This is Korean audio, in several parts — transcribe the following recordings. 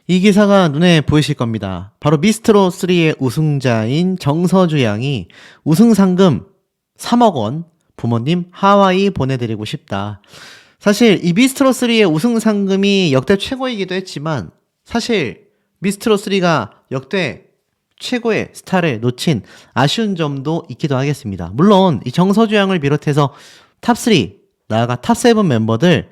이 기사가 눈에 보이실 겁니다. 바로 미스트롯3의 우승자인 정서주 양이 우승 상금 3억 원 부모님 하와이 보내드리고 싶다. 사실 이 미스트롯3의 우승 상금이 역대 최고이기도 했지만 사실 미스트롯3가 역대 최고의 스타를 놓친 아쉬운 점도 있기도 하겠습니다. 물론 이 정서주 양을 비롯해서 탑3 나아가 탑7 멤버들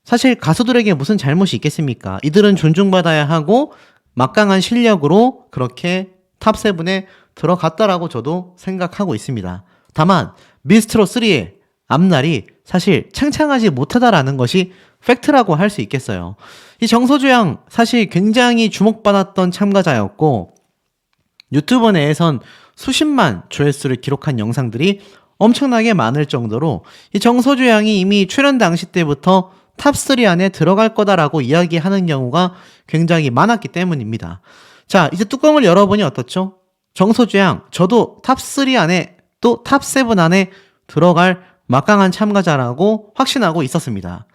사실 가수들에게 무슨 잘못이 있겠습니까? 이들은 존중받아야 하고 막강한 실력으로 그렇게 탑7에 들어갔다라고 저도 생각하고 있습니다. 다만 미스트롯3의 앞날이 사실 창창하지 못하다라는 것이 팩트라고 할 수 있겠어요. 이 정서주 양 사실 굉장히 주목받았던 참가자였고 유튜브 내에선 수십만 조회수를 기록한 영상들이 엄청나게 많을 정도로 이 정서주 양이 이미 출연 당시 때부터 탑3 안에 들어갈 거다라고 이야기하는 경우가 굉장히 많았기 때문입니다. 자, 이제 뚜껑을 열어보니 어떻죠? 정서주 양, 저도 탑3 안에 또 탑7 안에 들어갈 막강한 참가자라고 확신하고 있었습니다.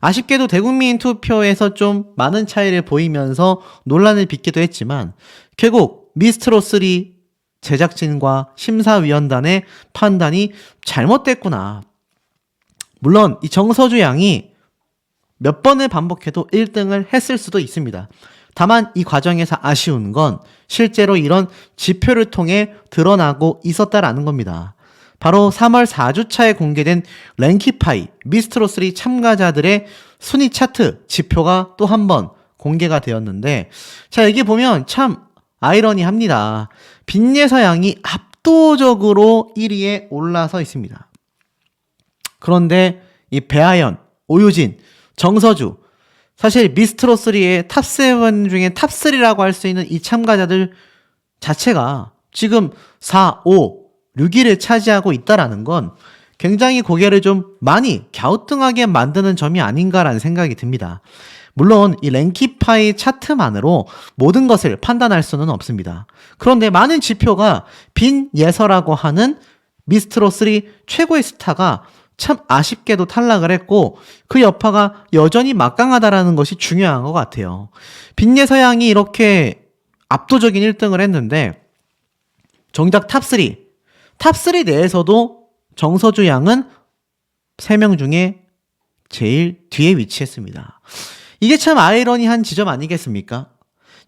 아쉽게도 대국민 투표에서 좀 많은 차이를 보이면서 논란을 빚기도 했지만 결국 미스트롯3 제작진과 심사위원단의 판단이 잘못됐구나. 물론 이 정서주 양이 몇 번을 반복해도 1등을 했을 수도 있습니다. 다만 이 과정에서 아쉬운 건 실제로 이런 지표를 통해 드러나고 있었다라는 겁니다. 바로 3월 4주차에 공개된 랭키파이 미스트롯3 참가자들의 순위 차트 지표가 또 한 번 공개가 되었는데 자, 여기 보면 참 아이러니합니다. 빈예서 양이 압도적으로 1위에 올라서 있습니다. 그런데 이 배아연, 오유진, 정서주 사실 미스트롯3의 탑7 중에 탑3라고 할 수 있는 이 참가자들 자체가 지금 4, 5, 6위를 차지하고 있다라는 건 굉장히 고개를 좀 많이 갸우뚱하게 만드는 점이 아닌가라는 생각이 듭니다. 물론 이 랭키파이 차트만으로 모든 것을 판단할 수는 없습니다. 그런데 많은 지표가 빈예서라고 하는 미스트롯3 최고의 스타가 참 아쉽게도 탈락을 했고 그 여파가 여전히 막강하다라는 것이 중요한 것 같아요. 빈예서 양이 이렇게 압도적인 1등을 했는데 정작 탑3 내에서도 정서주 양은 3명 중에 제일 뒤에 위치했습니다. 이게 참 아이러니한 지점 아니겠습니까?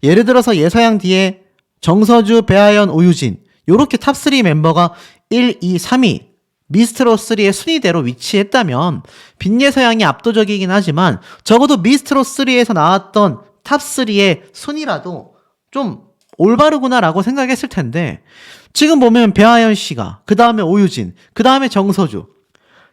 예를 들어서 예서양 뒤에 정서주, 배아연, 오유진 요렇게 탑3 멤버가 1, 2, 3위 미스트롯3의 순위대로 위치했다면 빈예서양이 압도적이긴 하지만 적어도 미스트롯3에서 나왔던 탑3의 순위라도 좀 올바르구나라고 생각했을 텐데 지금 보면 배아연 씨가 그 다음에 오유진 그 다음에 정서주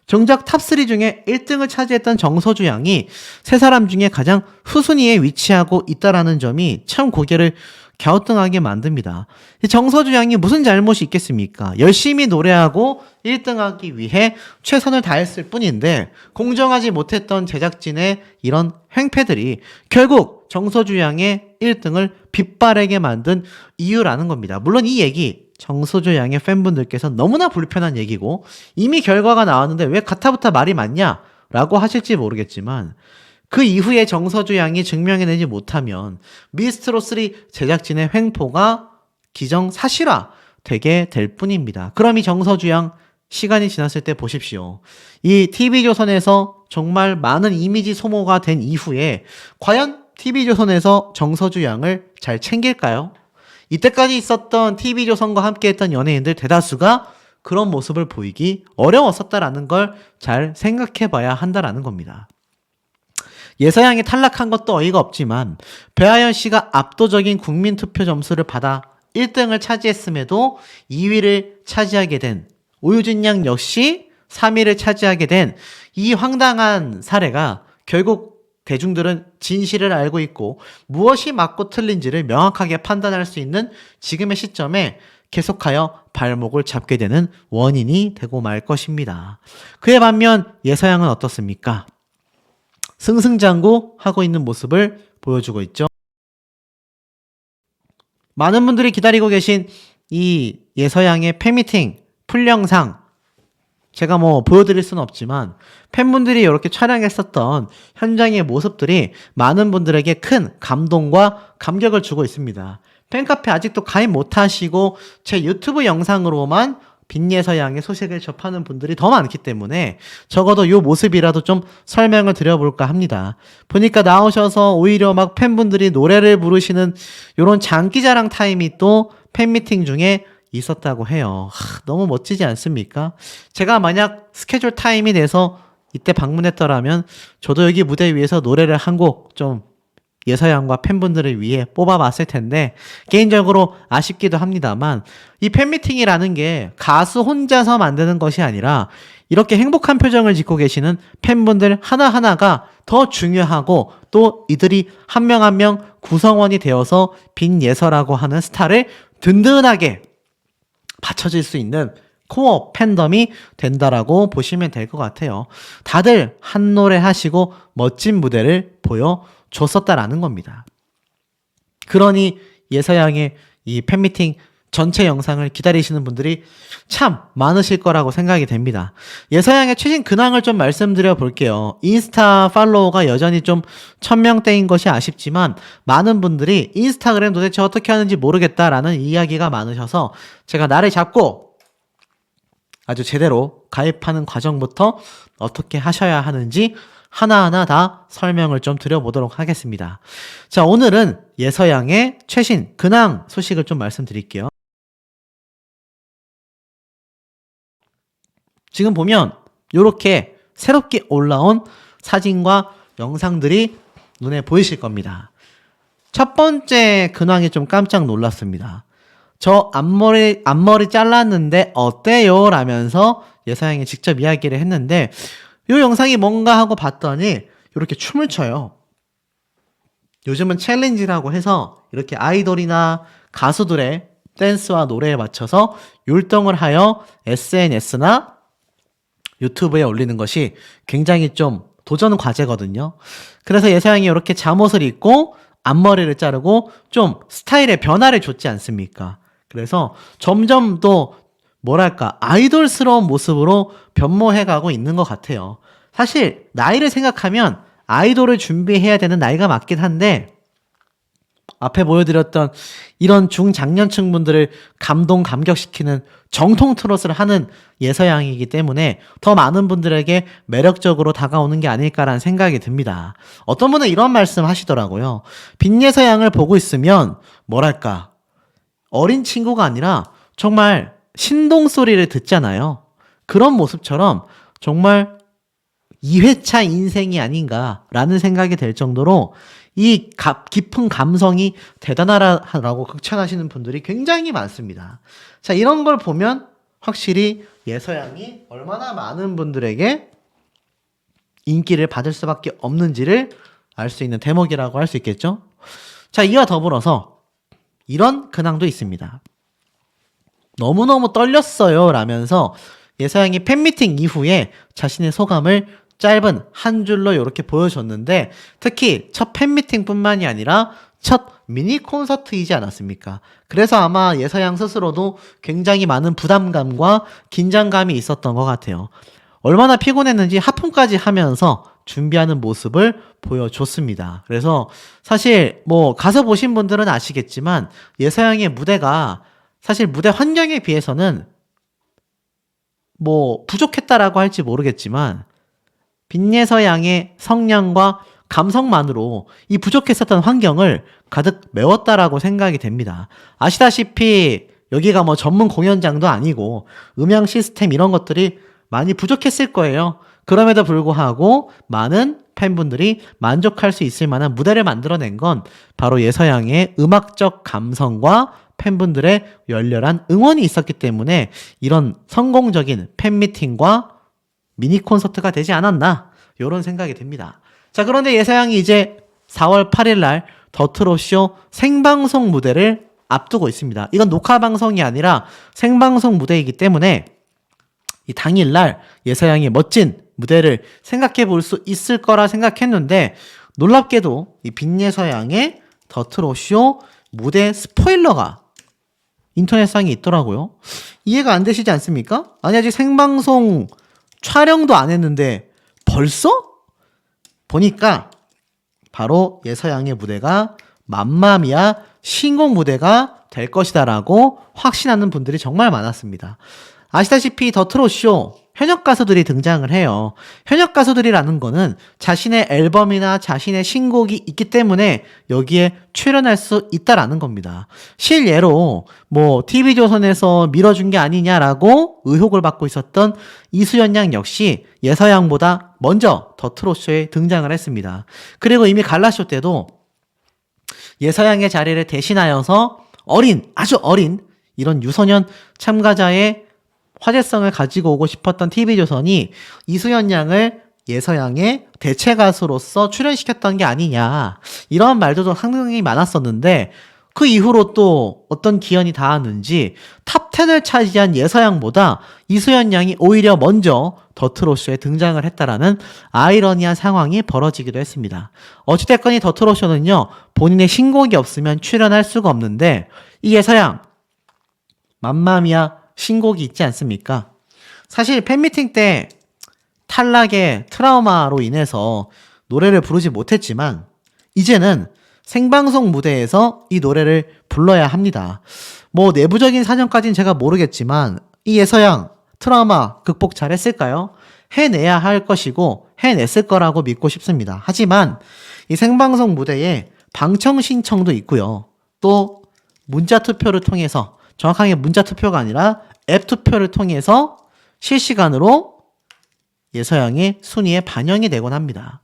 정작 탑3 중에 1등을 차지했던 정서주 양이 세 사람 중에 가장 후순위에 위치하고 있다라는 점이 참 고개를 갸우뚱하게 만듭니다. 정서주 양이 무슨 잘못이 있겠습니까? 열심히 노래하고 1등하기 위해 최선을 다했을 뿐인데 공정하지 못했던 제작진의 이런 행패들이 결국 정서주 양의 1등을 빗바라게 만든 이유라는 겁니다. 물론 이 얘기 정서주 양의 팬분들께서 너무나 불편한 얘기고 이미 결과가 나왔는데 왜 가타부타 말이 많냐? 라고 하실지 모르겠지만 그 이후에 정서주 양이 증명해내지 못하면 미스트롯3 제작진의 횡포가 기정사실화 되게 될 뿐입니다. 그럼 이 정서주 양 시간이 지났을 때 보십시오. 이 TV조선에서 정말 많은 이미지 소모가 된 이후에 과연 TV조선에서 정서주 양을 잘 챙길까요? 이때까지 있었던 TV조선과 함께했던 연예인들 대다수가 그런 모습을 보이기 어려웠었다라는 걸 잘 생각해봐야 한다라는 겁니다. 예서양이 탈락한 것도 어이가 없지만 배아연 씨가 압도적인 국민 투표 점수를 받아 1등을 차지했음에도 2위를 차지하게 된 오유진 양 역시 3위를 차지하게 된 이 황당한 사례가 결국 대중들은 진실을 알고 있고 무엇이 맞고 틀린지를 명확하게 판단할 수 있는 지금의 시점에 계속하여 발목을 잡게 되는 원인이 되고 말 것입니다. 그에 반면 예서양은 어떻습니까? 승승장구하고 있는 모습을 보여주고 있죠. 많은 분들이 기다리고 계신 이 예서양의 팬미팅 풀영상 제가 뭐 보여드릴 수는 없지만 팬분들이 이렇게 촬영했었던 현장의 모습들이 많은 분들에게 큰 감동과 감격을 주고 있습니다. 팬카페 아직도 가입 못하시고 제 유튜브 영상으로만 빈예서양의 소식을 접하는 분들이 더 많기 때문에 적어도 이 모습이라도 좀 설명을 드려볼까 합니다. 보니까 나오셔서 오히려 막 팬분들이 노래를 부르시는 이런 장기자랑 타임이 또 팬미팅 중에 있었다고 해요. 너무 멋지지 않습니까? 제가 만약 스케줄 타임이 돼서 이때 방문했더라면 저도 여기 무대 위에서 노래를 한 곡 좀 예서양과 팬분들을 위해 뽑아봤을 텐데 개인적으로 아쉽기도 합니다만 이 팬미팅이라는 게 가수 혼자서 만드는 것이 아니라 이렇게 행복한 표정을 짓고 계시는 팬분들 하나하나가 더 중요하고 또 이들이 한 명 한 명 구성원이 되어서 빈예서라고 하는 스타를 든든하게 받쳐줄 수 있는 코어 팬덤이 된다라고 보시면 될 것 같아요. 다들 한 노래 하시고 멋진 무대를 보여줬었다라는 겁니다. 그러니 예서양의 이 팬미팅 전체 영상을 기다리시는 분들이 참 많으실 거라고 생각이 됩니다. 예서양의 최신 근황을 좀 말씀드려 볼게요. 인스타 팔로워가 여전히 좀 1000명대인 것이 아쉽지만 많은 분들이 인스타그램 도대체 어떻게 하는지 모르겠다라는 이야기가 많으셔서 제가 날을 잡고 아주 제대로 가입하는 과정부터 어떻게 하셔야 하는지 하나하나 다 설명을 좀 드려보도록 하겠습니다. 자, 오늘은 예서양의 최신 근황 소식을 좀 말씀드릴게요. 지금 보면 이렇게 새롭게 올라온 사진과 영상들이 눈에 보이실 겁니다. 첫 번째 근황이 좀 깜짝 놀랐습니다. 저 앞머리 잘랐는데 어때요? 라면서 예서양이 직접 이야기를 했는데 이 영상이 뭔가 하고 봤더니 이렇게 춤을 춰요. 요즘은 챌린지라고 해서 이렇게 아이돌이나 가수들의 댄스와 노래에 맞춰서 율동을 하여 SNS나 유튜브에 올리는 것이 굉장히 좀 도전 과제거든요. 그래서 예서양이 이렇게 잠옷을 입고 앞머리를 자르고 좀 스타일의 변화를 줬지 않습니까? 그래서 점점 더 뭐랄까 아이돌스러운 모습으로 변모해가고 있는 것 같아요. 사실 나이를 생각하면 아이돌을 준비해야 되는 나이가 맞긴 한데 앞에 보여드렸던 이런 중장년층 분들을 감동시키는 정통 트롯을 하는 예서양이기 때문에 더 많은 분들에게 매력적으로 다가오는 게 아닐까라는 생각이 듭니다. 어떤 분은 이런 말씀 하시더라고요. 빈예서양을 보고 있으면 뭐랄까 어린 친구가 아니라 정말 신동 소리를 듣잖아요. 그런 모습처럼 정말 2회차 인생이 아닌가라는 생각이 될 정도로 이 깊은 감성이 대단하다라고 극찬하시는 분들이 굉장히 많습니다. 자, 이런 걸 보면 확실히 예서양이 얼마나 많은 분들에게 인기를 받을 수밖에 없는지를 알 수 있는 대목이라고 할 수 있겠죠? 자, 이와 더불어서 이런 근황도 있습니다. 너무너무 떨렸어요 라면서 예서양이 팬미팅 이후에 자신의 소감을 짧은 한 줄로 이렇게 보여줬는데 특히 첫 팬미팅 뿐만이 아니라 첫 미니 콘서트이지 않았습니까? 그래서 아마 예서양 스스로도 굉장히 많은 부담감과 긴장감이 있었던 것 같아요. 얼마나 피곤했는지 하품까지 하면서 준비하는 모습을 보여줬습니다. 그래서 사실 뭐 가서 보신 분들은 아시겠지만 예서양의 무대가 사실 무대 환경에 비해서는 뭐 부족했다라고 할지 모르겠지만 빈예서양의 성량과 감성만으로 이 부족했었던 환경을 가득 메웠다라고 생각이 됩니다. 아시다시피 여기가 뭐 전문 공연장도 아니고 음향 시스템 이런 것들이 많이 부족했을 거예요. 그럼에도 불구하고 많은 팬분들이 만족할 수 있을 만한 무대를 만들어낸 건 바로 예서양의 음악적 감성과 팬분들의 열렬한 응원이 있었기 때문에 이런 성공적인 팬미팅과 미니 콘서트가 되지 않았나 이런 생각이 듭니다. 자, 그런데 예서양이 이제 4월 8일 날 더트롯쇼 생방송 무대를 앞두고 있습니다. 이건 녹화 방송이 아니라 생방송 무대이기 때문에 이 당일날 예서양이 멋진 무대를 생각해 볼 수 있을 거라 생각했는데 놀랍게도 이 빈예서양의 더트롯쇼 무대 스포일러가 인터넷상에 있더라고요. 이해가 안 되시지 않습니까? 아니 아직 생방송 촬영도 안 했는데 벌써? 보니까 바로 예서양의 무대가 맘마미아 신곡 무대가 될 것이다라고 확신하는 분들이 정말 많았습니다. 아시다시피 더 트롯쇼 현역 가수들이 등장을 해요. 현역 가수들이라는 거는 자신의 앨범이나 자신의 신곡이 있기 때문에 여기에 출연할 수 있다라는 겁니다. 실예로 TV조선에서 밀어준 게 아니냐라고 의혹을 받고 있었던 이수연 양 역시 예서양보다 먼저 더 트롯쇼에 등장을 했습니다. 그리고 이미 갈라쇼 때도 예서양의 자리를 대신하여서 아주 어린 이런 유소년 참가자의 화제성을 가지고 오고 싶었던 TV조선이 이수연 양을 예서양의 대체 가수로서 출연시켰던 게 아니냐, 이런 말도 상당히 많았었는데, 그 이후로 또 어떤 기연이 닿았는지 탑10을 차지한 예서양보다 이수연 양이 오히려 먼저 더 트롯쇼에 등장을 했다라는 아이러니한 상황이 벌어지기도 했습니다. 어찌됐건 더 트롯쇼는요, 본인의 신곡이 없으면 출연할 수가 없는데, 이 예서양 맘마미아 신곡이 있지 않습니까? 사실 팬미팅 때 탈락의 트라우마로 인해서 노래를 부르지 못했지만 이제는 생방송 무대에서 이 노래를 불러야 합니다. 내부적인 사정까지는 제가 모르겠지만 이 예서양 트라우마 극복 잘했을까요? 해내야 할 것이고 해냈을 거라고 믿고 싶습니다. 하지만 이 생방송 무대에 방청 신청도 있고요. 또 문자 투표를 통해서, 정확하게 문자 투표가 아니라 앱 투표를 통해서 실시간으로 예서양의 순위에 반영이 되곤 합니다.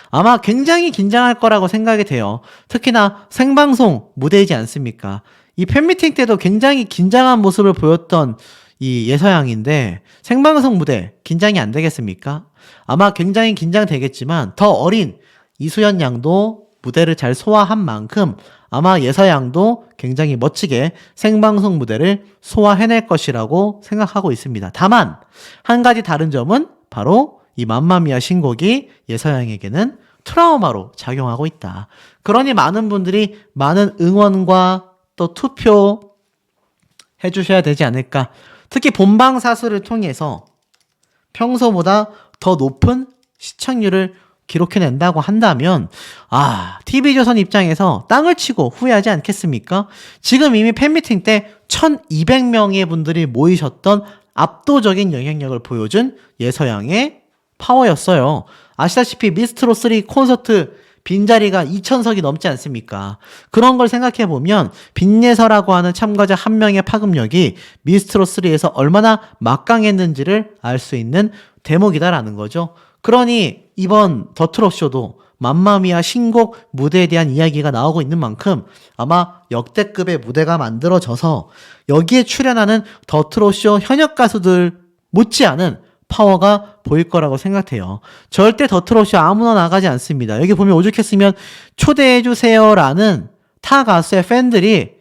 아마 굉장히 긴장할 거라고 생각이 돼요. 특히나 생방송 무대이지 않습니까? 이 팬미팅 때도 굉장히 긴장한 모습을 보였던 이 예서양인데 생방송 무대 긴장이 안 되겠습니까? 아마 굉장히 긴장되겠지만 더 어린 이수연 양도 무대를 잘 소화한 만큼 아마 예서양도 굉장히 멋지게 생방송 무대를 소화해낼 것이라고 생각하고 있습니다. 다만 한 가지 다른 점은 바로 이 맘마미아 신곡이 예서양에게는 트라우마로 작용하고 있다. 그러니 많은 분들이 많은 응원과 또 투표 해주셔야 되지 않을까. 특히 본방사수를 통해서 평소보다 더 높은 시청률을 기록해낸다고 한다면 TV조선 입장에서 땅을 치고 후회하지 않겠습니까? 지금 이미 팬미팅 때 1200명의 분들이 모이셨던 압도적인 영향력을 보여준 예서양의 파워였어요. 아시다시피 미스트롯3 콘서트 빈자리가 2000석이 넘지 않습니까? 그런 걸 생각해보면 빈예서라고 하는 참가자 한 명의 파급력이 미스트롯3에서 얼마나 막강했는지를 알 수 있는 대목이다라는 거죠. 그러니 이번 더 트롯쇼도 맘마미아 신곡 무대에 대한 이야기가 나오고 있는 만큼 아마 역대급의 무대가 만들어져서 여기에 출연하는 더 트롯쇼 현역 가수들 못지않은 파워가 보일 거라고 생각해요. 절대 더 트롯쇼 아무나 나가지 않습니다. 여기 보면 오죽했으면 초대해주세요라는 타 가수의 팬들이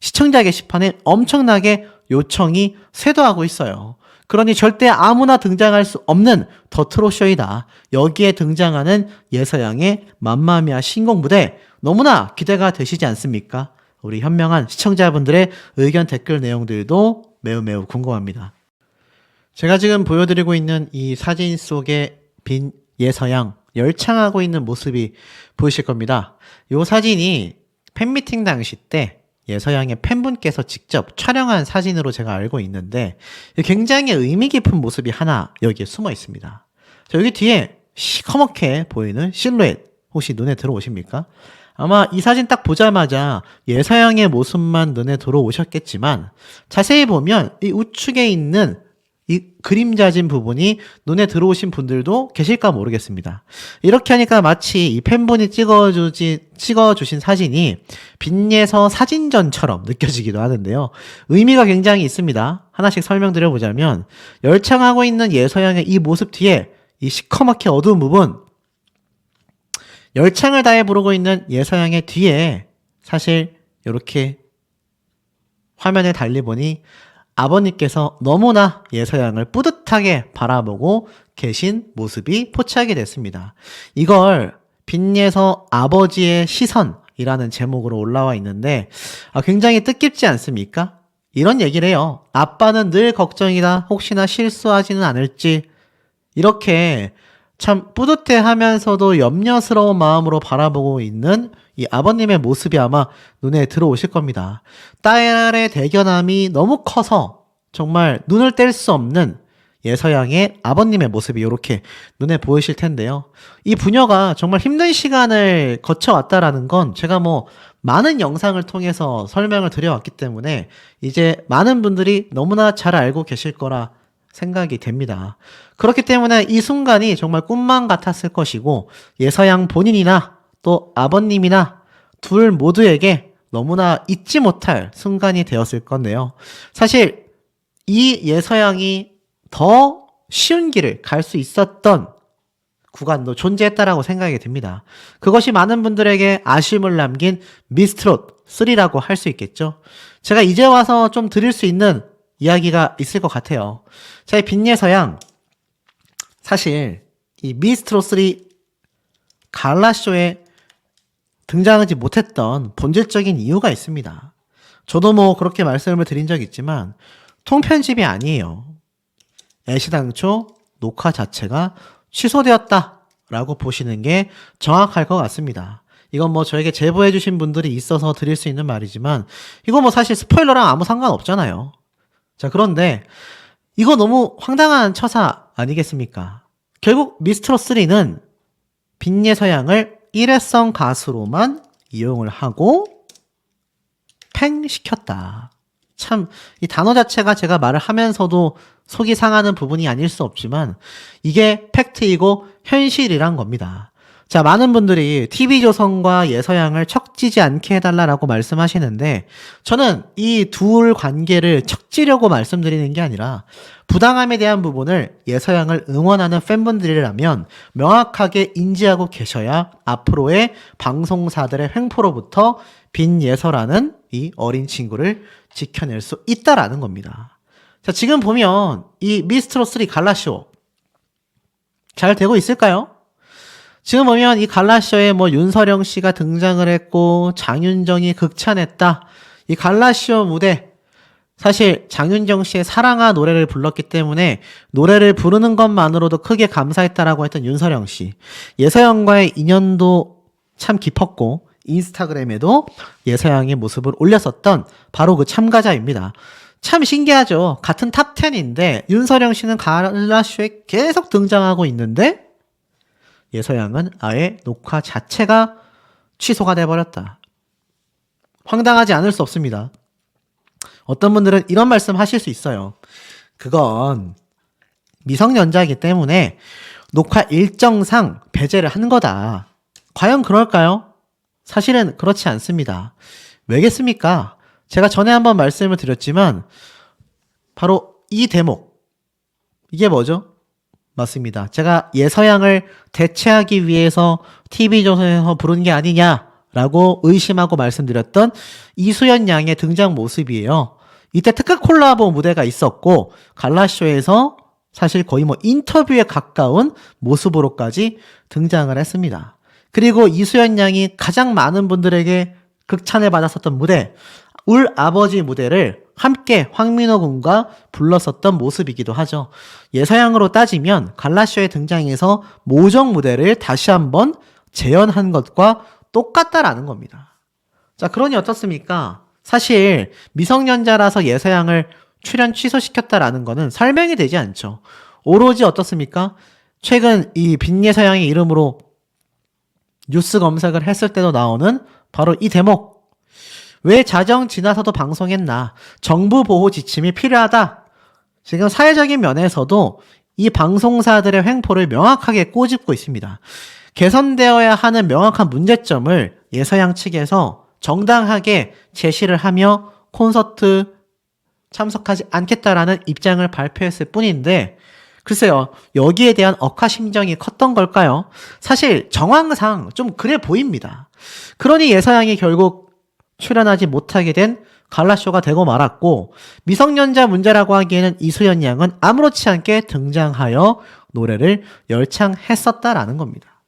시청자 게시판에 엄청나게 요청이 쇄도하고 있어요. 그러니 절대 아무나 등장할 수 없는 더 트롯쇼이다. 여기에 등장하는 예서양의 맘마미아 신곡 무대 너무나 기대가 되시지 않습니까? 우리 현명한 시청자분들의 의견 댓글 내용들도 매우 궁금합니다. 제가 지금 보여드리고 있는 이 사진 속에 빈 예서양 열창하고 있는 모습이 보이실 겁니다. 이 사진이 팬미팅 당시 때 예서양의 팬분께서 직접 촬영한 사진으로 제가 알고 있는데 굉장히 의미 깊은 모습이 하나 여기에 숨어 있습니다. 자, 여기 뒤에 시커멓게 보이는 실루엣 혹시 눈에 들어오십니까? 아마 이 사진 딱 보자마자 예서양의 모습만 눈에 들어오셨겠지만 자세히 보면 이 우측에 있는 이 그림자진 부분이 눈에 들어오신 분들도 계실까 모르겠습니다. 이렇게 하니까 마치 이 팬분이 찍어주신 사진이 빈예서 사진전처럼 느껴지기도 하는데요. 의미가 굉장히 있습니다. 하나씩 설명드려보자면 열창하고 있는 예서양의 이 모습 뒤에 이 시커멓게 어두운 부분, 열창을 다해 부르고 있는 예서양의 뒤에 사실 이렇게 화면에 달리보니 아버님께서 너무나 예서양을 뿌듯하게 바라보고 계신 모습이 포착이 됐습니다. 이걸 빈예서 아버지의 시선이라는 제목으로 올라와 있는데 굉장히 뜻깊지 않습니까? 이런 얘기를 해요. 아빠는 늘 걱정이다. 혹시나 실수하지는 않을지. 이렇게 참 뿌듯해하면서도 염려스러운 마음으로 바라보고 있는 이 아버님의 모습이 아마 눈에 들어오실 겁니다. 딸의 대견함이 너무 커서 정말 눈을 뗄 수 없는 예서양의 아버님의 모습이 이렇게 눈에 보이실 텐데요. 이 부녀가 정말 힘든 시간을 거쳐왔다라는 건 제가 뭐 많은 영상을 통해서 설명을 드려왔기 때문에 이제 많은 분들이 너무나 잘 알고 계실 거라 생각이 됩니다. 그렇기 때문에 이 순간이 정말 꿈만 같았을 것이고 예서양 본인이나 또 아버님이나 둘 모두에게 너무나 잊지 못할 순간이 되었을 건데요. 사실 이 예서양이 더 쉬운 길을 갈 수 있었던 구간도 존재했다라고 생각이 듭니다. 그것이 많은 분들에게 아쉬움을 남긴 미스트롯 3라고 할 수 있겠죠. 제가 이제 와서 좀 드릴 수 있는 이야기가 있을 것 같아요. 자, 이 빈예서양 사실 이 미스트롯 3 갈라쇼에 등장하지 못했던 본질적인 이유가 있습니다. 저도 뭐 그렇게 말씀을 드린 적이 있지만 통편집이 아니에요. 애시당초 녹화 자체가 취소되었다라고 보시는 게 정확할 것 같습니다. 이건 뭐 저에게 제보해 주신 분들이 있어서 드릴 수 있는 말이지만 이거 뭐 사실 스포일러랑 아무 상관없잖아요. 자, 그런데 이거 너무 황당한 처사 아니겠습니까? 결국 미스트롯 3는 빈예서양을 일회성 가수로만 이용을 하고 팽시켰다. 참 이 단어 자체가 제가 말을 하면서도 속이 상하는 부분이 아닐 수 없지만 이게 팩트이고 현실이란 겁니다. 자, 많은 분들이 TV조선과 예서양을 척지지 않게 해달라고 말씀하시는데 저는 이 둘 관계를 척지려고 말씀드리는 게 아니라 부당함에 대한 부분을 예서양을 응원하는 팬분들이라면 명확하게 인지하고 계셔야 앞으로의 방송사들의 횡포로부터 빈예서라는 이 어린 친구를 지켜낼 수 있다라는 겁니다. 자, 지금 보면 이 미스트롯 3 갈라쇼 잘 되고 있을까요? 지금 보면 이 갈라쇼에 뭐 윤서령 씨가 등장을 했고 장윤정이 극찬했다. 이 갈라쇼 무대 사실 장윤정 씨의 사랑아 노래를 불렀기 때문에 노래를 부르는 것만으로도 크게 감사했다라고 했던 윤서령 씨. 예서양과의 인연도 참 깊었고 인스타그램에도 예서양의 모습을 올렸었던 바로 그 참가자입니다. 참 신기하죠. 같은 탑10인데 윤서령 씨는 갈라쇼에 계속 등장하고 있는데 예서양은 아예 녹화 자체가 취소가 돼버렸다. 황당하지 않을 수 없습니다. 어떤 분들은 이런 말씀 하실 수 있어요. 그건 미성년자이기 때문에 녹화 일정상 배제를 한 거다. 과연 그럴까요? 사실은 그렇지 않습니다. 왜겠습니까? 제가 전에 한번 말씀을 드렸지만 바로 이 대목 이게 뭐죠? 맞습니다. 제가 예서양을 대체하기 위해서 TV조선에서 부른 게 아니냐라고 의심하고 말씀드렸던 이수연 양의 등장 모습이에요. 이때 특급 콜라보 무대가 있었고 갈라쇼에서 사실 거의 뭐 인터뷰에 가까운 모습으로까지 등장을 했습니다. 그리고 이수연 양이 가장 많은 분들에게 극찬을 받았었던 무대 울 아버지 무대를 함께 황민호 군과 불렀었던 모습이기도 하죠. 예서양으로 따지면 갈라쇼에 등장해서 모정 무대를 다시 한번 재현한 것과 똑같다라는 겁니다. 자, 그러니 어떻습니까? 사실 미성년자라서 예서양을 출연 취소시켰다라는 거는 설명이 되지 않죠. 오로지 어떻습니까? 최근 이 빈예서양의 이름으로 뉴스 검색을 했을 때도 나오는 바로 이 대목. 왜 자정 지나서도 방송했나? 정부 보호 지침이 필요하다. 지금 사회적인 면에서도 이 방송사들의 횡포를 명확하게 꼬집고 있습니다. 개선되어야 하는 명확한 문제점을 예서양 측에서 정당하게 제시를 하며 콘서트 참석하지 않겠다라는 입장을 발표했을 뿐인데 글쎄요, 여기에 대한 억하심정이 컸던 걸까요? 사실 정황상 좀 그래 보입니다. 그러니 예서양이 결국 출연하지 못하게 된 갈라쇼가 되고 말았고 미성년자 문제라고 하기에는 이수연 양은 아무렇지 않게 등장하여 노래를 열창했었다라는 겁니다.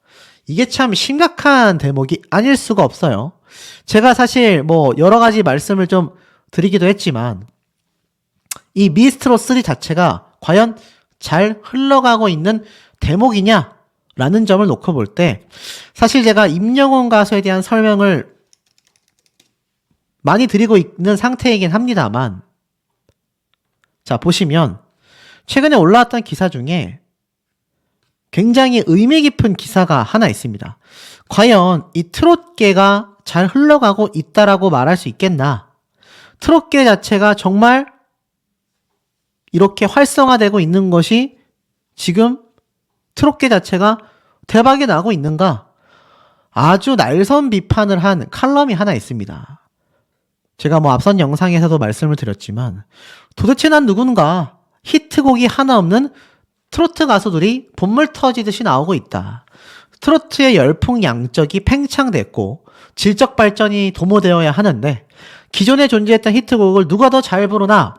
이게 참 심각한 대목이 아닐 수가 없어요. 제가 사실 뭐 여러 가지 말씀을 좀 드리기도 했지만 이 미스트롯 3 자체가 과연 잘 흘러가고 있는 대목이냐? 라는 점을 놓고 볼 때 사실 제가 임영웅 가수에 대한 설명을 많이 드리고 있는 상태이긴 합니다만 자 보시면 최근에 올라왔던 기사 중에 굉장히 의미 깊은 기사가 하나 있습니다. 과연 이 트롯계가 잘 흘러가고 있다라고 말할 수 있겠나? 트롯계 자체가 정말 이렇게 활성화되고 있는 것이 지금 트롯계 자체가 대박이 나고 있는가? 아주 날선 비판을 한 칼럼이 하나 있습니다. 제가 앞선 영상에서도 말씀을 드렸지만 도대체 난 누군가 히트곡이 하나 없는 트로트 가수들이 본물 터지듯이 나오고 있다. 트로트의 열풍양적이 팽창됐고 질적 발전이 도모되어야 하는데 기존에 존재했던 히트곡을 누가 더 잘 부르나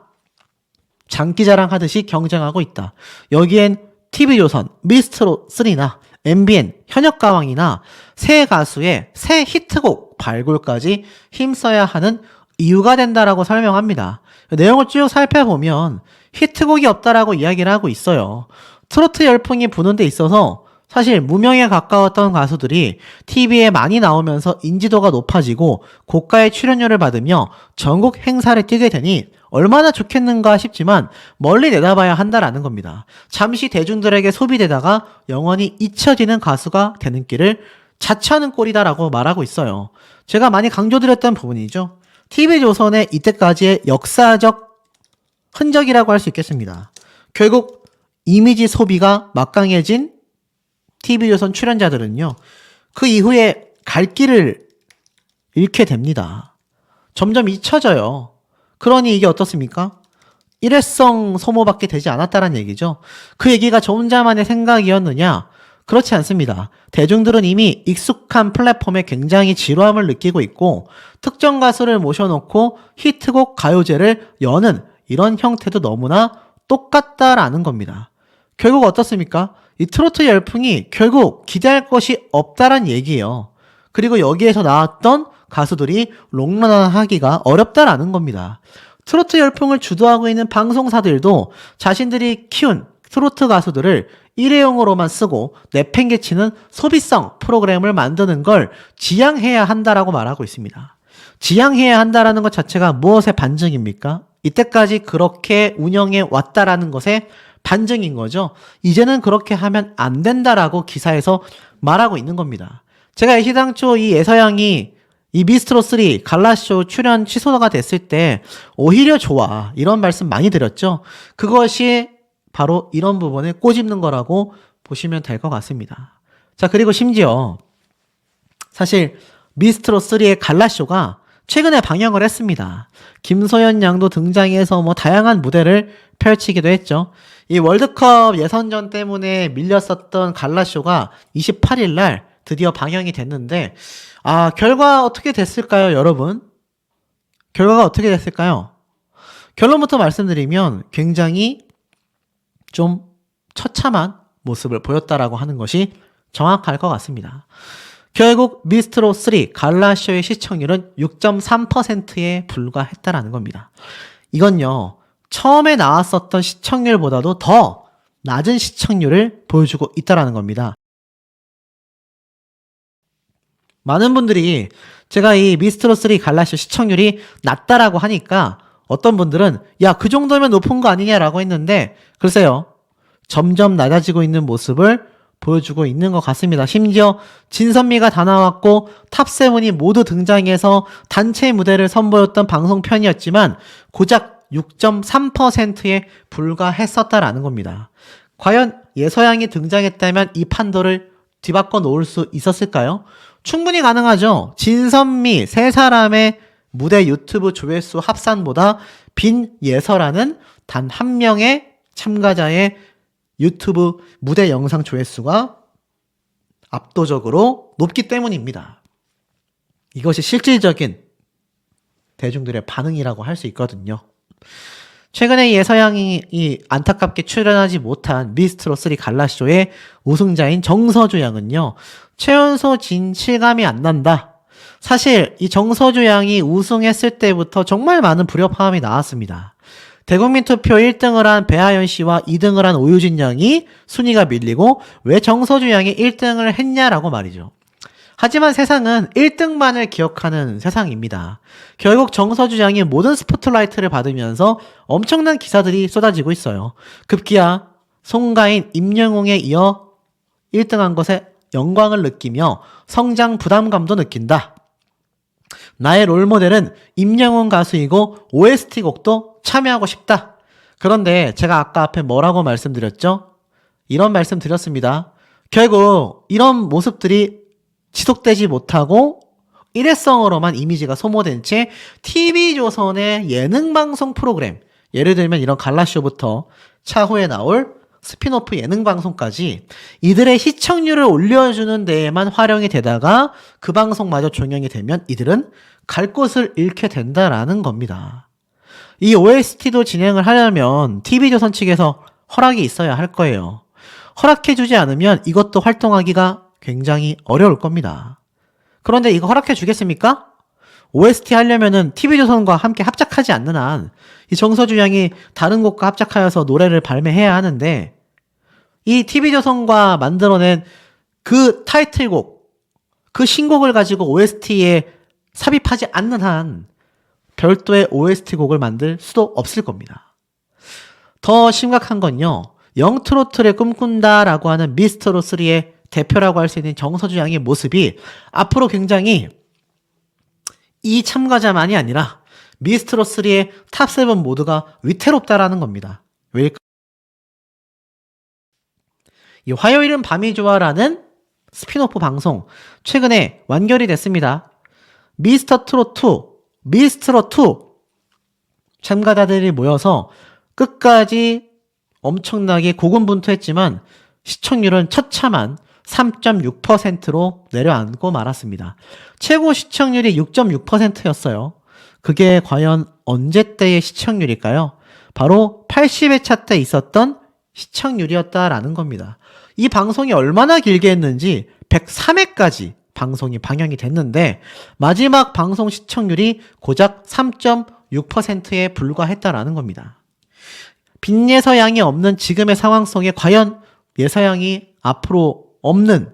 장기자랑 하듯이 경쟁하고 있다. 여기엔 TV조선, 미스트롯3나 MBN, 현역가왕이나 새 가수의 새 히트곡 발굴까지 힘써야 하는 이유가 된다라고 설명합니다. 내용을 쭉 살펴보면 히트곡이 없다라고 이야기를 하고 있어요. 트로트 열풍이 부는 데 있어서 사실 무명에 가까웠던 가수들이 TV에 많이 나오면서 인지도가 높아지고 고가의 출연료를 받으며 전국 행사를 뛰게 되니 얼마나 좋겠는가 싶지만 멀리 내다봐야 한다라는 겁니다. 잠시 대중들에게 소비되다가 영원히 잊혀지는 가수가 되는 길을 자처하는 꼴이다라고 말하고 있어요. 제가 많이 강조드렸던 부분이죠. TV조선의 이때까지의 역사적 흔적이라고 할 수 있겠습니다. 결국 이미지 소비가 막강해진 TV조선 출연자들은요. 그 이후에 갈 길을 잃게 됩니다. 점점 잊혀져요. 그러니 이게 어떻습니까? 일회성 소모밖에 되지 않았다는 얘기죠. 그 얘기가 저 혼자만의 생각이었느냐? 그렇지 않습니다. 대중들은 이미 익숙한 플랫폼에 굉장히 지루함을 느끼고 있고 특정 가수를 모셔놓고 히트곡 가요제를 여는 이런 형태도 너무나 똑같다라는 겁니다. 결국 어떻습니까? 이 트로트 열풍이 결국 기대할 것이 없다란 얘기예요. 그리고 여기에서 나왔던 가수들이 롱런하기가 어렵다라는 겁니다. 트로트 열풍을 주도하고 있는 방송사들도 자신들이 키운 트로트 가수들을 일회용으로만 쓰고 내팽개치는 소비성 프로그램을 만드는 걸 지양해야 한다라고 말하고 있습니다. 지양해야 한다라는 것 자체가 무엇의 반증입니까? 이때까지 그렇게 운영해 왔다라는 것의 반증인 거죠. 이제는 그렇게 하면 안 된다라고 기사에서 말하고 있는 겁니다. 제가 애시당초 이 예서양이 이 미스트롯3 갈라쇼 출연 취소가 됐을 때 오히려 좋아 이런 말씀 많이 드렸죠. 그것이 바로 이런 부분을 꼬집는 거라고 보시면 될 것 같습니다. 자, 그리고 심지어 사실 미스트롯3의 갈라쇼가 최근에 방영을 했습니다. 김소연 양도 등장해서 다양한 무대를 펼치기도 했죠. 이 월드컵 예선전 때문에 밀렸었던 갈라쇼가 28일 날 드디어 방영이 됐는데 결과 어떻게 됐을까요, 여러분? 결과가 어떻게 됐을까요? 결론부터 말씀드리면 굉장히 좀 처참한 모습을 보였다라고 하는 것이 정확할 것 같습니다. 결국 미스트롯3 갈라쇼의 시청률은 6.3%에 불과했다라는 겁니다. 이건요, 처음에 나왔었던 시청률보다도 더 낮은 시청률을 보여주고 있다라는 겁니다. 많은 분들이 제가 이 미스트롯3 갈라쇼 시청률이 낮다라고 하니까 어떤 분들은 야, 그 정도면 높은 거 아니냐라고 했는데 글쎄요. 점점 낮아지고 있는 모습을 보여주고 있는 것 같습니다. 심지어 진선미가 다 나왔고 탑세븐이 모두 등장해서 단체 무대를 선보였던 방송편이었지만 고작 6.3%에 불과했었다라는 겁니다. 과연 예서양이 등장했다면 이 판도를 뒤바꿔 놓을 수 있었을까요? 충분히 가능하죠. 진선미 세 사람의 무대 유튜브 조회수 합산보다 빈 예서라는 단 한 명의 참가자의 유튜브 무대 영상 조회수가 압도적으로 높기 때문입니다. 이것이 실질적인 대중들의 반응이라고 할 수 있거든요. 최근에 예서양이 안타깝게 출연하지 못한 미스트롯3 갈라쇼의 우승자인 정서주 양은요. 최연소 진 실감이 안 난다. 사실 이 정서주 양이 우승했을 때부터 정말 많은 불협화음이 나왔습니다. 대국민 투표 1등을 한 배하연 씨와 2등을 한 오유진 양이 순위가 밀리고 왜 정서주 양이 1등을 했냐라고 말이죠. 하지만 세상은 1등만을 기억하는 세상입니다. 결국 정서주 양이 모든 스포트라이트를 받으면서 엄청난 기사들이 쏟아지고 있어요. 급기야 송가인, 임영웅에 이어 1등한 것에 영광을 느끼며 성장 부담감도 느낀다. 나의 롤모델은 임영웅 가수이고 OST 곡도 참여하고 싶다. 그런데 제가 아까 앞에 뭐라고 말씀드렸죠? 이런 말씀 드렸습니다. 결국 이런 모습들이 지속되지 못하고 일회성으로만 이미지가 소모된 채 TV조선의 예능방송 프로그램, 예를 들면 이런 갈라쇼부터 차후에 나올 스피노프 예능방송까지 이들의 시청률을 올려주는 데에만 활용이 되다가 그 방송마저 종영이 되면 이들은 갈 곳을 잃게 된다라는 겁니다. 이 OST도 진행을 하려면 TV조선 측에서 허락이 있어야 할 거예요. 허락해주지 않으면 이것도 활동하기가 굉장히 어려울 겁니다. 그런데 이거 허락해 주겠습니까? OST 하려면은 TV조선과 함께 합작하지 않는 한 이 정서주 양이 다른 곡과 합작하여서 노래를 발매해야 하는데 이 TV조선과 만들어낸 그 타이틀곡, 그 신곡을 가지고 OST에 삽입하지 않는 한 별도의 OST 곡을 만들 수도 없을 겁니다. 더 심각한 건요. 영트로트를 꿈꾼다라고 하는 미스터로3의 대표라고 할 수 있는 정서주 양의 모습이 앞으로 굉장히 이 참가자만이 아니라 미스트롯3의 탑7 모두가 위태롭다라는 겁니다. 왜일까? 이 화요일은 밤이 좋아라는 스피노프 방송 최근에 완결이 됐습니다. 미스트롯2 참가자들이 모여서 끝까지 엄청나게 고군분투했지만 시청률은 처참한 3.6%로 내려앉고 말았습니다. 최고 시청률이 6.6%였어요. 그게 과연 언제 때의 시청률일까요? 바로 80회차 때 있었던 시청률이었다라는 겁니다. 이 방송이 얼마나 길게 했는지 103회까지 방송이 방영이 됐는데 마지막 방송 시청률이 고작 3.6%에 불과했다라는 겁니다. 빈예서양이 없는 지금의 상황 속에 과연 예서양이 앞으로 없는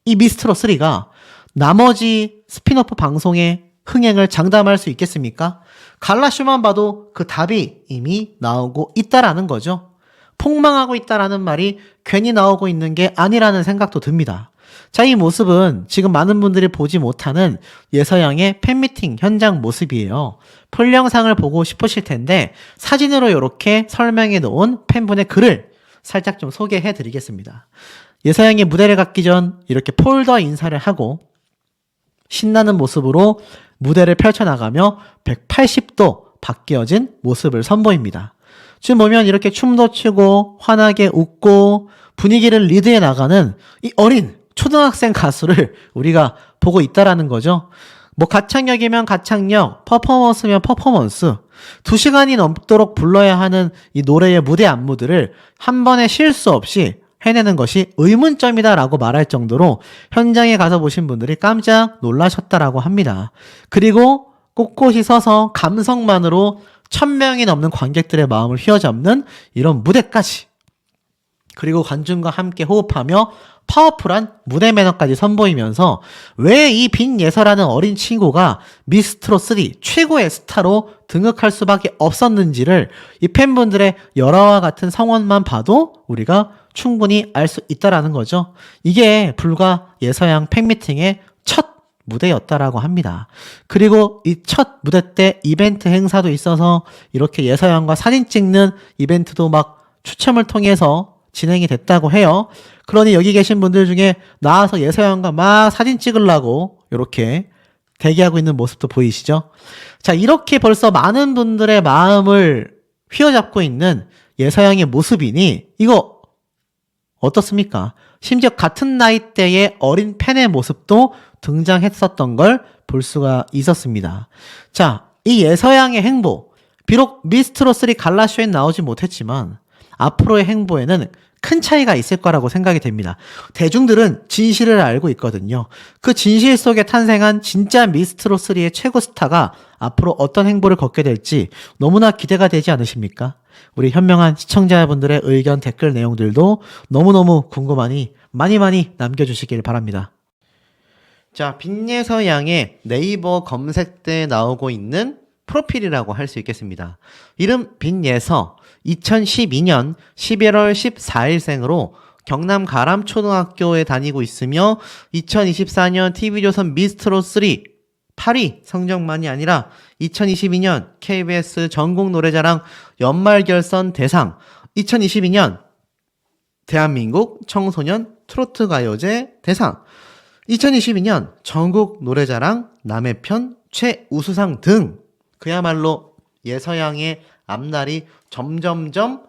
이 미스트롯3가 나머지 스피노프 방송의 흥행을 장담할 수 있겠습니까? 갈라쇼만 봐도 그 답이 이미 나오고 있다라는 거죠. 폭망하고 있다라는 말이 괜히 나오고 있는 게 아니라는 생각도 듭니다. 자, 이 모습은 지금 많은 분들이 보지 못하는 예서양의 팬미팅 현장 모습이에요. 풀 영상을 보고 싶으실 텐데 사진으로 이렇게 설명해 놓은 팬분의 글을 살짝 좀 소개해 드리겠습니다. 예서양이 무대를 갖기 전 이렇게 폴더 인사를 하고 신나는 모습으로 무대를 펼쳐나가며 180도 바뀌어진 모습을 선보입니다. 지금 보면 이렇게 춤도 추고 환하게 웃고 분위기를 리드해 나가는 이 어린 초등학생 가수를 우리가 보고 있다라는 거죠. 뭐 가창력이면 가창력, 퍼포먼스면 퍼포먼스, 2시간이 넘도록 불러야 하는 이 노래의 무대 안무들을 한 번에 실수 없이 해내는 것이 의문점이다라고 말할 정도로 현장에 가서 보신 분들이 깜짝 놀라셨다라고 합니다. 그리고 꼿꼿이 서서 감성만으로 1000명이 넘는 관객들의 마음을 휘어잡는 이런 무대까지, 그리고 관중과 함께 호흡하며 파워풀한 무대 매너까지 선보이면서 왜 이 빈예서라는 어린 친구가 미스트롯3 최고의 스타로 등극할 수밖에 없었는지를 이 팬분들의 열화와 같은 성원만 봐도 우리가 충분히 알 수 있다라는 거죠. 이게 불과 예서양 팬미팅의 첫 무대였다라고 합니다. 그리고 이 첫 무대 때 이벤트 행사도 있어서 이렇게 예서양과 사진 찍는 이벤트도 막 추첨을 통해서 진행이 됐다고 해요. 그러니 여기 계신 분들 중에 나와서 예서양과 막 사진 찍으려고 이렇게 대기하고 있는 모습도 보이시죠? 자, 이렇게 벌써 많은 분들의 마음을 휘어잡고 있는 예서양의 모습이니 이거 어떻습니까? 심지어 같은 나이대의 어린 팬의 모습도 등장했었던 걸 볼 수가 있었습니다. 자, 이 예서양의 행보, 비록 미스트롯3 갈라쇼엔 나오지 못했지만 앞으로의 행보에는 큰 차이가 있을 거라고 생각이 됩니다. 대중들은 진실을 알고 있거든요. 그 진실 속에 탄생한 진짜 미스트롯3의 최고 스타가 앞으로 어떤 행보를 걷게 될지 너무나 기대가 되지 않으십니까? 우리 현명한 시청자분들의 의견 댓글 내용들도 너무너무 궁금하니 많이 남겨주시길 바랍니다. 자, 빈예서 양의 네이버 검색대에 나오고 있는 프로필이라고 할 수 있겠습니다. 이름 빈예서, 2012년 11월 14일생으로 경남 가람초등학교에 다니고 있으며 2024년 TV조선 미스트롯3 8위 성적만이 아니라 2022년 KBS 전국노래자랑 연말결선 대상, 2022년 대한민국 청소년 트로트가요제 대상, 2022년 전국노래자랑 남해편 최우수상 등 그야말로 예서양의 앞날이 점점점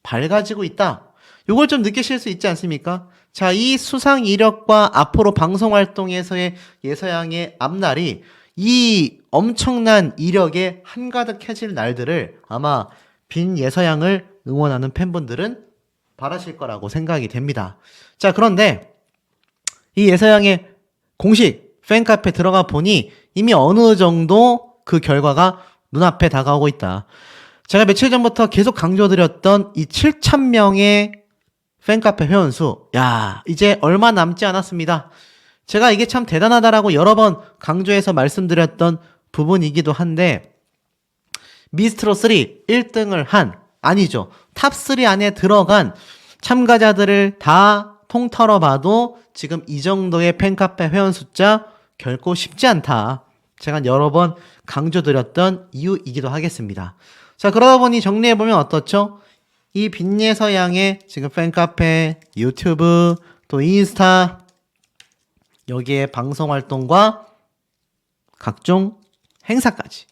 밝아지고 있다. 이걸 좀 느끼실 수 있지 않습니까? 자, 이 수상 이력과 앞으로 방송활동에서의 예서양의 앞날이 이 엄청난 이력에 한가득해질 날들을 아마 빈 예서양을 응원하는 팬분들은 바라실 거라고 생각이 됩니다. 자, 그런데 이 예서양의 공식 팬카페 들어가 보니 이미 어느 정도 그 결과가 눈앞에 다가오고 있다. 제가 며칠 전부터 계속 강조드렸던 이 7,000명의 팬카페 회원수, 야, 이제 얼마 남지 않았습니다. 제가 이게 참 대단하다라고 여러 번 강조해서 말씀드렸던 부분이기도 한데, 미스트롯3 1등을 한, 아니죠, 탑3 안에 들어간 참가자들을 다 통틀어 봐도 지금 이 정도의 팬카페 회원 숫자 결코 쉽지 않다. 제가 여러 번 강조드렸던 이유이기도 하겠습니다. 자, 그러다 보니 정리해보면 어떻죠? 이 빈예서 양의 지금 팬카페, 유튜브, 또 인스타, 여기에 방송활동과 각종 행사까지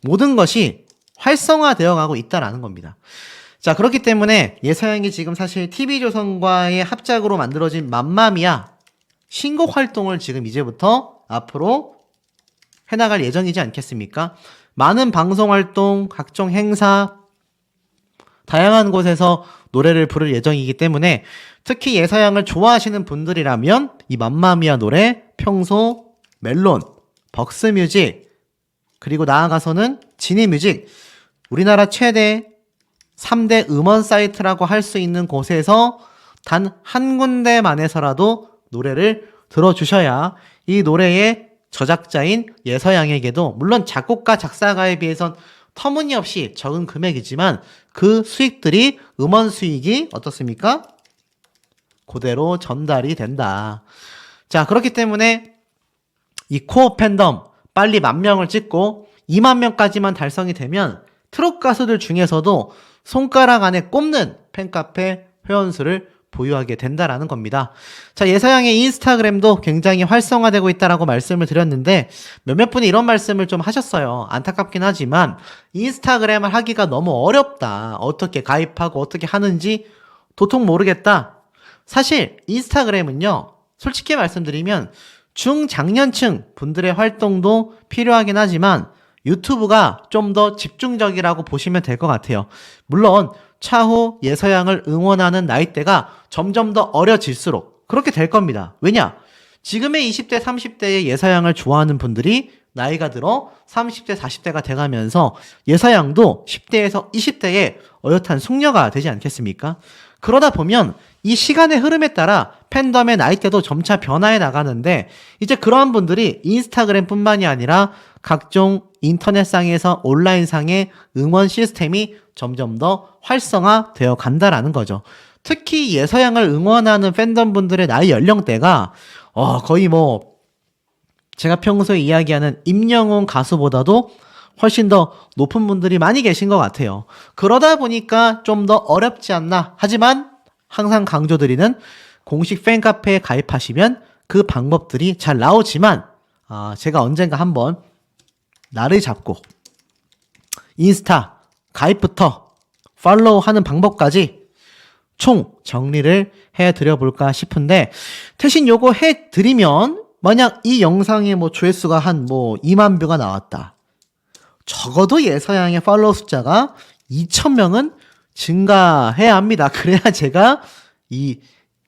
모든 것이 활성화되어 가고 있다라는 겁니다. 자, 그렇기 때문에 예서양이 지금 사실 TV조선과의 합작으로 만들어진 맘마미아 신곡 활동을 지금 이제부터 앞으로 해나갈 예정이지 않겠습니까? 많은 방송활동, 각종 행사, 다양한 곳에서 노래를 부를 예정이기 때문에 특히 예서양을 좋아하시는 분들이라면 이 맘마미아 노래 평소 멜론, 벅스뮤직, 그리고 나아가서는 지니뮤직, 우리나라 최대 3대 음원 사이트라고 할 수 있는 곳에서 단 한 군데만에서라도 노래를 들어주셔야 이 노래의 저작자인 예서양에게도, 물론 작곡가, 작사가에 비해선 터무니없이 적은 금액이지만 그 수익들이, 음원 수익이 어떻습니까? 그대로 전달이 된다. 자, 그렇기 때문에 이 코어 팬덤 빨리 10,000명을 찍고 20,000명까지만 달성이 되면 트롯 가수들 중에서도 손가락 안에 꼽는 팬카페 회원수를 보유하게 된다라는 겁니다. 자, 예서양의 인스타그램도 굉장히 활성화되고 있다라고 말씀을 드렸는데 몇몇 분이 이런 말씀을 좀 하셨어요. 안타깝긴 하지만 인스타그램을 하기가 너무 어렵다. 어떻게 가입하고 어떻게 하는지 도통 모르겠다. 사실 인스타그램은요, 솔직히 말씀드리면 중장년층 분들의 활동도 필요하긴 하지만 유튜브가 좀 더 집중적이라고 보시면 될 것 같아요. 물론 차후 예서양을 응원하는 나이대가 점점 더 어려질수록 그렇게 될 겁니다. 왜냐? 지금의 20대, 30대의 예서양을 좋아하는 분들이 나이가 들어 30대, 40대가 돼가면서 예서양도 10대에서 20대의 어엿한 숙녀가 되지 않겠습니까? 그러다 보면 이 시간의 흐름에 따라 팬덤의 나이대도 점차 변화해 나가는데 이제 그러한 분들이 인스타그램뿐만이 아니라 각종 인터넷상에서 온라인상의 응원 시스템이 점점 더 활성화되어 간다라는 거죠. 특히 예서양을 응원하는 팬덤분들의 나이 연령대가 거의 뭐 제가 평소에 이야기하는 임영웅 가수보다도 훨씬 더 높은 분들이 많이 계신 것 같아요. 그러다 보니까 좀 더 어렵지 않나. 하지만 항상 강조드리는 공식 팬카페에 가입하시면 그 방법들이 잘 나오지만 제가 언젠가 한번 날을 잡고 인스타 가입부터 팔로우 하는 방법까지 총 정리를 해드려볼까 싶은데, 대신 요거 해드리면 만약 이 영상의 뭐 조회수가 한 2만 뷰가 나왔다. 적어도 예서양의 팔로우 숫자가 2,000명은 증가해야 합니다. 그래야 제가 이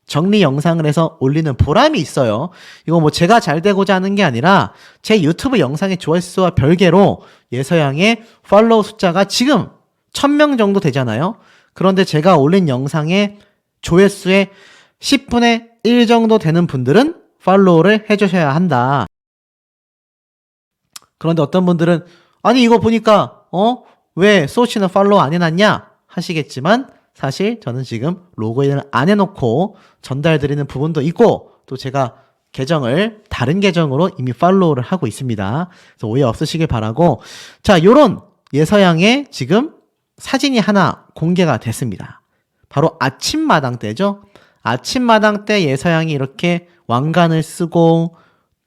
정리 영상을 해서 올리는 보람이 있어요. 이거 뭐 제가 잘 되고자 하는 게 아니라 제 유튜브 영상의 조회수와 별개로 예서양의 팔로우 숫자가 지금 1000명 정도 되잖아요. 그런데 제가 올린 영상의 조회수의 10분의 1 정도 되는 분들은 팔로우를 해주셔야 한다. 그런데 어떤 분들은 아니 이거 보니까 왜 소시는 팔로우 안 해놨냐 하시겠지만 사실 저는 지금 로그인을 안 해놓고 전달드리는 부분도 있고 또 제가 계정을 다른 계정으로 이미 팔로우를 하고 있습니다. 그래서 오해 없으시길 바라고 자 요런 예서양의 지금 사진이 하나 공개가 됐습니다. 바로 아침마당 때죠. 아침마당 때 예서양이 이렇게 왕관을 쓰고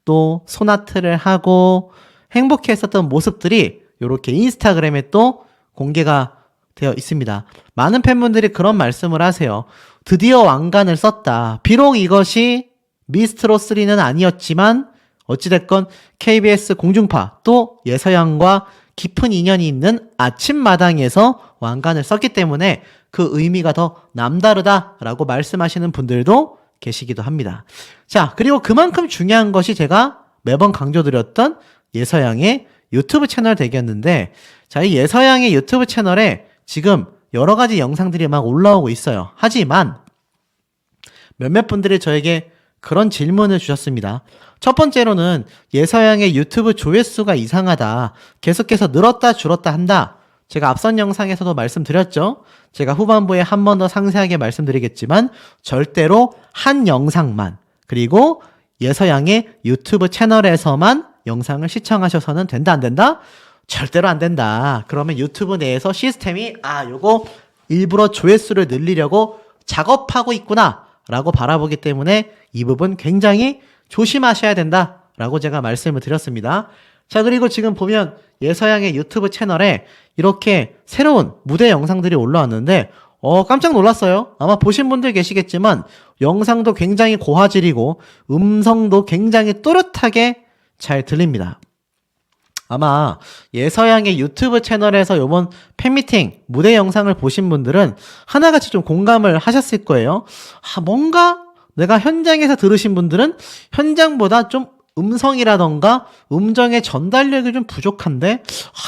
또 소나트를 하고 행복했었던 모습들이 이렇게 인스타그램에 또 공개가 되어 있습니다. 많은 팬분들이 그런 말씀을 하세요. 드디어 왕관을 썼다. 비록 이것이 미스트롯3는 아니었지만 어찌됐건 KBS 공중파 또 예서양과 깊은 인연이 있는 아침마당에서 왕관을 썼기 때문에 그 의미가 더 남다르다라고 말씀하시는 분들도 계시기도 합니다. 자, 그리고 그만큼 중요한 것이 제가 매번 강조드렸던 예서양의 유튜브 채널 되겠는데 자, 이 예서양의 유튜브 채널에 지금 여러 가지 영상들이 막 올라오고 있어요. 하지만 몇몇 분들이 저에게 그런 질문을 주셨습니다. 첫 번째로는 예서양의 유튜브 조회수가 이상하다. 계속해서 늘었다 줄었다 한다. 제가 앞선 영상에서도 말씀드렸죠. 제가 후반부에 한 번 더 상세하게 말씀드리겠지만 절대로 한 영상만 그리고 예서양의 유튜브 채널에서만 영상을 시청하셔서는 된다 안 된다? 절대로 안 된다. 그러면 유튜브 내에서 시스템이 요거 일부러 조회수를 늘리려고 작업하고 있구나 라고 바라보기 때문에 이 부분 굉장히 조심하셔야 된다 라고 제가 말씀을 드렸습니다. 자, 그리고 지금 보면 예서양의 유튜브 채널에 이렇게 새로운 무대 영상들이 올라왔는데 깜짝 놀랐어요. 아마 보신 분들 계시겠지만 영상도 굉장히 고화질이고 음성도 굉장히 또렷하게 잘 들립니다. 아마 예서양의 유튜브 채널에서 요번 팬미팅 무대 영상을 보신 분들은 하나같이 좀 공감을 하셨을 거예요. 뭔가 내가 현장에서 들으신 분들은 현장보다 좀 음성이라던가 음정의 전달력이 좀 부족한데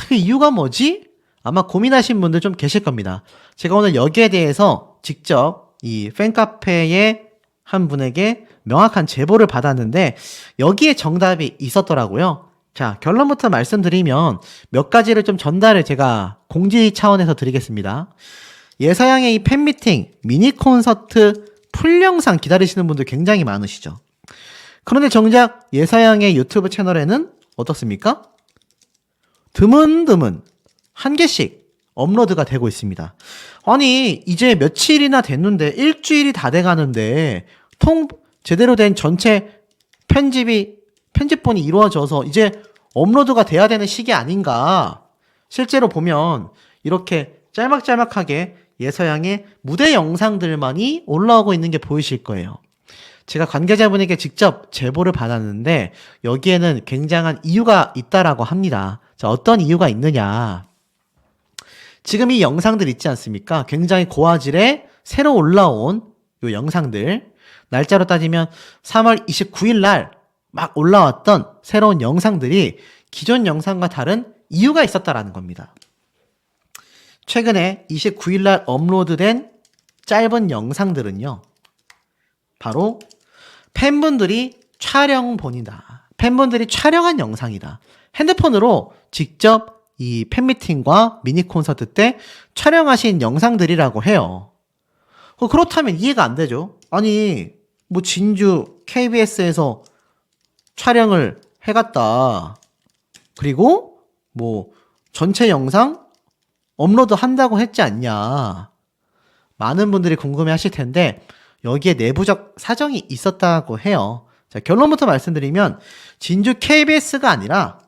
그 이유가 뭐지? 아마 고민하신 분들 좀 계실 겁니다. 제가 오늘 여기에 대해서 직접 이 팬카페의 한 분에게 명확한 제보를 받았는데 여기에 정답이 있었더라고요. 자, 결론부터 말씀드리면 몇 가지를 좀 전달을 제가 공지 차원에서 드리겠습니다. 예서양의 이 팬미팅, 미니 콘서트 풀 영상 기다리시는 분들 굉장히 많으시죠. 그런데 정작 예서양의 유튜브 채널에는 어떻습니까? 드문드문 한 개씩 업로드가 되고 있습니다. 아니 이제 며칠이나 됐는데 일주일이 다 돼가는데 제대로 된 전체 편집본이 이루어져서 이제 업로드가 돼야 되는 시기 아닌가. 실제로 보면 이렇게 짤막짤막하게 예서양의 무대 영상들만이 올라오고 있는 게 보이실 거예요. 제가 관계자분에게 직접 제보를 받았는데 여기에는 굉장한 이유가 있다라고 합니다. 자, 어떤 이유가 있느냐. 지금 이 영상들 있지 않습니까? 굉장히 고화질의 새로 올라온 이 영상들. 날짜로 따지면 3월 29일 날 막 올라왔던 새로운 영상들이 기존 영상과 다른 이유가 있었다라는 겁니다. 최근에 29일 날 업로드된 짧은 영상들은요. 바로 팬분들이 촬영본이다. 팬분들이 촬영한 영상이다. 핸드폰으로 직접 이 팬미팅과 미니 콘서트 때 촬영하신 영상들이라고 해요. 그렇다면 이해가 안 되죠. 아니 뭐 진주 KBS에서 촬영을 해갔다. 그리고 뭐 전체 영상 업로드 한다고 했지 않냐. 많은 분들이 궁금해 하실 텐데 여기에 내부적 사정이 있었다고 해요. 자, 결론부터 말씀드리면 진주 KBS가 아니라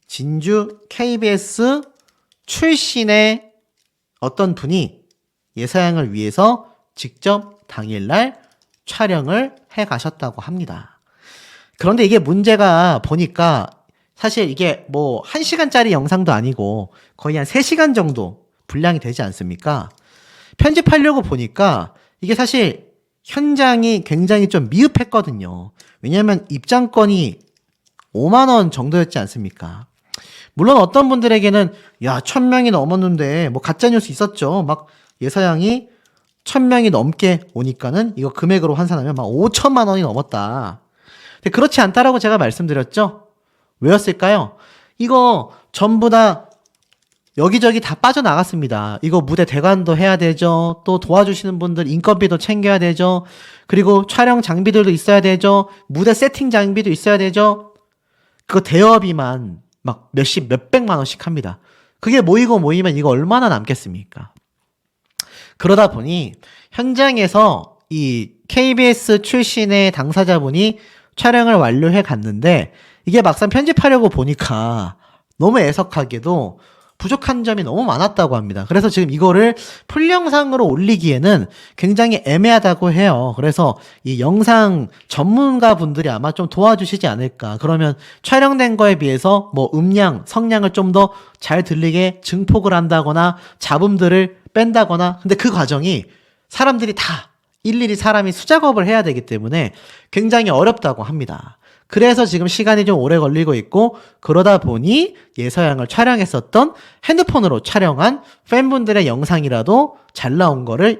진주 KBS 출신의 어떤 분이 예서양을 위해서 직접 당일날 촬영을 해 가셨다고 합니다. 그런데 이게 문제가 보니까 사실 이게 뭐 1시간짜리 영상도 아니고 거의 한 3시간 정도 분량이 되지 않습니까? 편집하려고 보니까 이게 사실 현장이 굉장히 좀 미흡했거든요. 왜냐면 입장권이 5만 원 정도였지 않습니까? 물론 어떤 분들에게는 야 1000명이 넘었는데 뭐 가짜뉴스 있었죠. 막 예사양이 1000명이 넘게 오니까는 이거 금액으로 환산하면 막 5천만 원이 넘었다. 근데 그렇지 않다라고 제가 말씀드렸죠. 왜였을까요? 이거 전부 다 여기저기 다 빠져나갔습니다. 이거 무대 대관도 해야 되죠. 또 도와주시는 분들 인건비도 챙겨야 되죠. 그리고 촬영 장비들도 있어야 되죠. 무대 세팅 장비도 있어야 되죠. 그거 대여비만 막 몇십, 몇백만 원씩 합니다. 그게 모이고 모이면 이거 얼마나 남겠습니까? 그러다 보니 현장에서 이 KBS 출신의 당사자분이 촬영을 완료해 갔는데 이게 막상 편집하려고 보니까 너무 애석하게도 부족한 점이 너무 많았다고 합니다. 그래서 지금 이거를 풀 영상으로 올리기에는 굉장히 애매하다고 해요. 그래서 이 영상 전문가 분들이 아마 좀 도와주시지 않을까. 그러면 촬영된 거에 비해서 뭐 음량, 성량을 좀 더 잘 들리게 증폭을 한다거나 잡음들을 뺀다거나. 근데 그 과정이 사람들이 다 일일이 사람이 수작업을 해야 되기 때문에 굉장히 어렵다고 합니다. 그래서 지금 시간이 좀 오래 걸리고 있고 그러다 보니 예서양을 촬영했었던 핸드폰으로 촬영한 팬분들의 영상이라도 잘 나온 거를